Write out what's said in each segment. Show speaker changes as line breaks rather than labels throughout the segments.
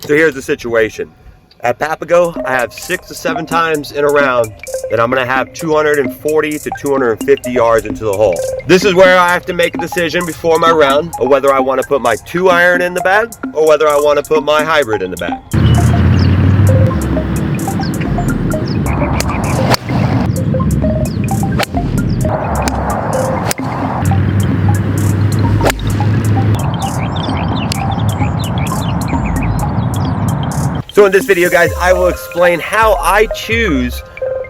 So here's the situation. At Papago, I have 6 to 7 times in a round that I'm gonna have 240 to 250 yards into the hole. This is where I have to make a decision before my round of whether I wanna put my 2-iron in the bag or whether I wanna put my hybrid in the bag. So in this video, guys, I will explain how I choose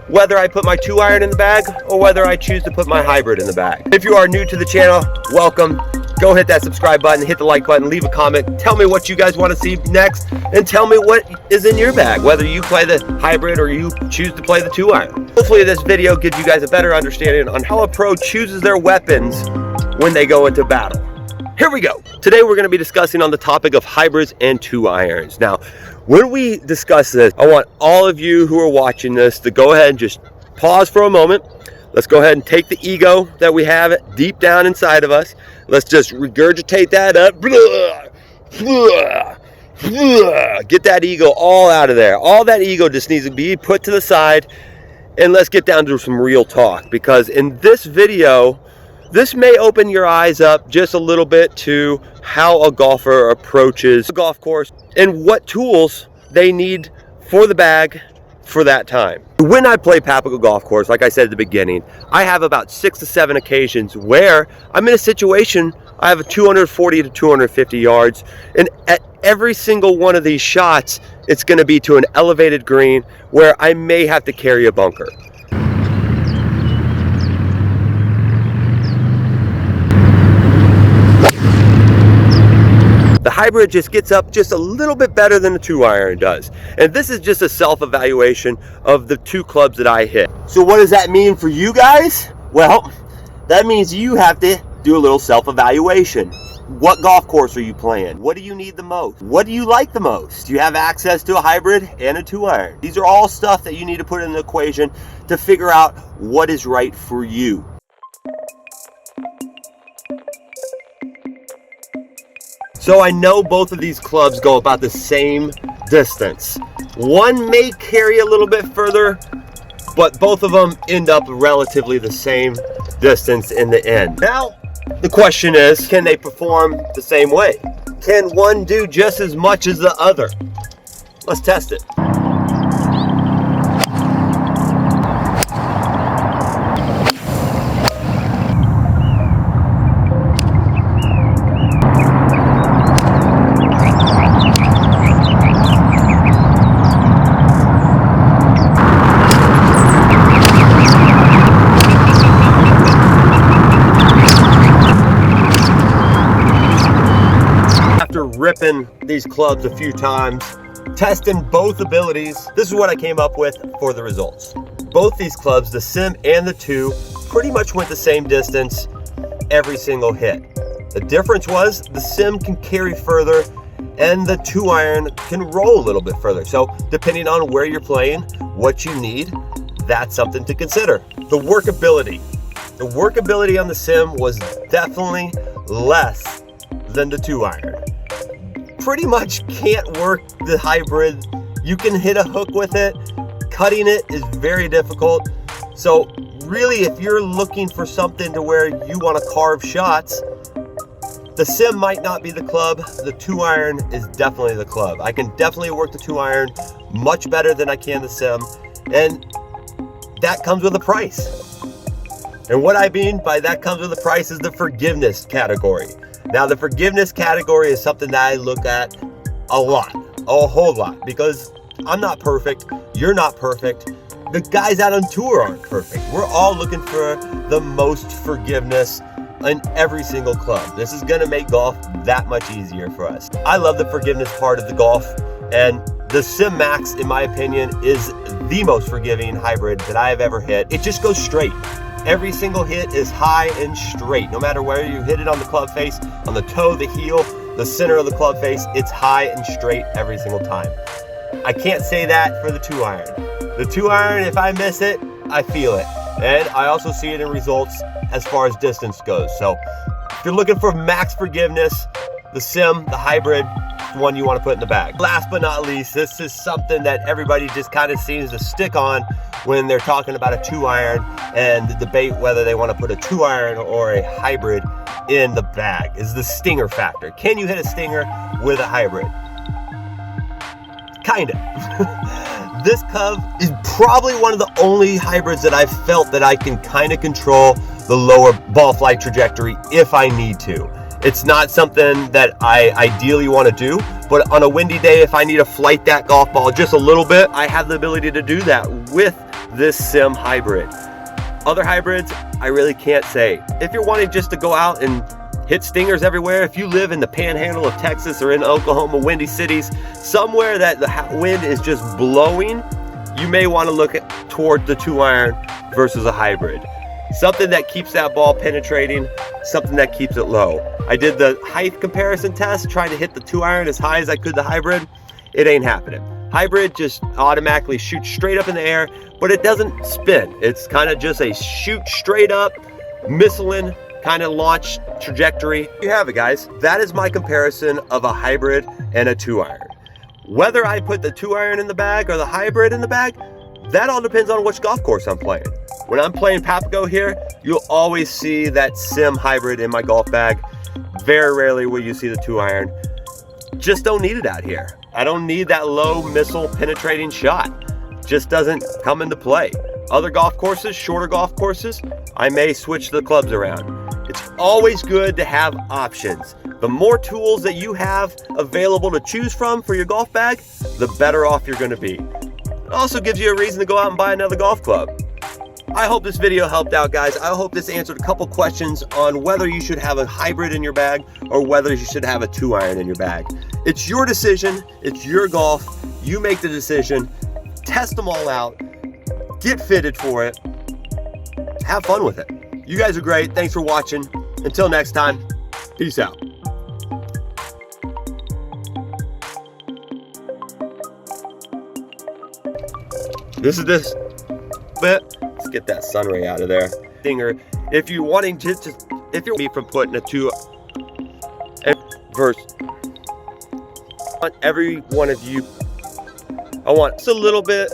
whether I put my 2-iron in the bag or whether I choose to put my hybrid in the bag. If you are new to the channel, welcome. Go hit that subscribe button, hit the like button, leave a comment. Tell me what you guys want to see next, and tell me what is in your bag, whether you play the hybrid or you choose to play the 2-iron. Hopefully this video gives you guys a better understanding on how a pro chooses their weapons when they go into battle. Here we go. Today we're going to be discussing on the topic of hybrids and 2-irons. Now, when we discuss this, I want all of you who are watching this to go ahead and just pause for a moment. Let's go ahead and take the ego that we have deep down inside of us. Let's just regurgitate that up. Get that ego all out of there. All that ego just needs to be put to the side, and let's get down to some real talk, because in this video, this may open your eyes up just a little bit to how a golfer approaches a golf course and what tools they need for the bag for that time. When I play Papago Golf Course, like I said at the beginning, I have about 6 to 7 occasions where I'm in a situation I have a 240 to 250 yards, and at every single one of these shots, it's going to be to an elevated green where I may have to carry a bunker. The hybrid just gets up just a little bit better than the 2-iron does. And this is just a self-evaluation of the 2 clubs that I hit. So what does that mean for you guys? Well, that means you have to do a little self-evaluation. What golf course are you playing? What do you need the most? What do you like the most? Do you have access to a hybrid and a 2-iron? These are all stuff that you need to put in the equation to figure out what is right for you. So I know both of these clubs go about the same distance. One may carry a little bit further, but both of them end up relatively the same distance in the end. Now, the question is, can they perform the same way? Can one do just as much as the other? Let's test it. Ripping these clubs a few times, testing both abilities, this is what I came up with for the results. Both these clubs, the Sim and the 2, pretty much went the same distance every single hit. The difference was the Sim can carry further and the 2-iron can roll a little bit further. So depending on where you're playing, what you need, that's something to consider. The workability. The workability on the Sim was definitely less than the 2-iron. Pretty much can't work the hybrid. You can hit a hook with it. Cutting it is very difficult. So really, if you're looking for something to where you want to carve shots, the Sim might not be the club. The 2-iron is definitely the club. I can definitely work the 2-iron much better than I can the Sim, and that comes with a price. And what I mean by that comes with a price is the forgiveness category. Now, the forgiveness category is something that I look at a lot, a whole lot, because I'm not perfect, you're not perfect, the guys out on tour aren't perfect. We're all looking for the most forgiveness in every single club. This is gonna make golf that much easier for us. I love the forgiveness part of the golf, and the Sim Max, in my opinion, is the most forgiving hybrid that I have ever hit. It just goes straight. Every single hit is high and straight. No matter where you hit it on the club face, on the toe, the heel, the center of the club face, it's high and straight every single time. I can't say that for the 2-iron. The 2-iron, if I miss it, I feel it. And I also see it in results as far as distance goes. So if you're looking for max forgiveness, the Sim, the hybrid, best one you want to put in the bag. Last but not least, this is something that everybody just kind of seems to stick on when they're talking about a 2-iron and the debate whether they want to put a 2-iron or a hybrid in the bag, is the stinger factor. Can you hit a stinger with a hybrid? Kinda. This Cub is probably one of the only hybrids that I've felt that I can kind of control the lower ball flight trajectory if I need to. It's not something that I ideally want to do, but on a windy day, if I need to flight that golf ball just a little bit, I have the ability to do that with this Sim hybrid. Other hybrids, I really can't say. If you're wanting just to go out and hit stingers everywhere, if you live in the panhandle of Texas or in Oklahoma, windy cities, somewhere that the wind is just blowing, you may want to look toward the 2-iron versus a hybrid. Something that keeps that ball penetrating, something that keeps it low. I did the height comparison test, trying to hit the 2-iron as high as I could the hybrid. It ain't happening. Hybrid just automatically shoots straight up in the air, but it doesn't spin. It's kind of just a shoot straight up, missiling kind of launch trajectory. You have it, guys. That is my comparison of a hybrid and a 2-iron. Whether I put the 2-iron in the bag or the hybrid in the bag, that all depends on which golf course I'm playing. When I'm playing Papago here, you'll always see that Sim hybrid in my golf bag. Very rarely will you see the 2-iron. Just don't need it out here. I don't need that low missile penetrating shot. Just doesn't come into play. Other golf courses, shorter golf courses, I may switch the clubs around. It's always good to have options. The more tools that you have available to choose from for your golf bag, the better off you're going to be. It also gives you a reason to go out and buy another golf club. I hope this video helped out, guys. I hope this answered a couple questions on whether you should have a hybrid in your bag or whether you should have a 2-iron in your bag. It's your decision. It's your golf. You make the decision. Test them all out. Get fitted for it. Have fun with it. You guys are great. Thanks for watching. Until next time, peace out. This is this bit. Let's get that sun ray out of there. Stinger. If you're wanting to just, if you're me from putting a 2 verse, I want every one of you, I want just a little bit.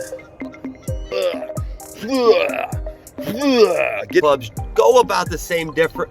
Get clubs, go about the same different.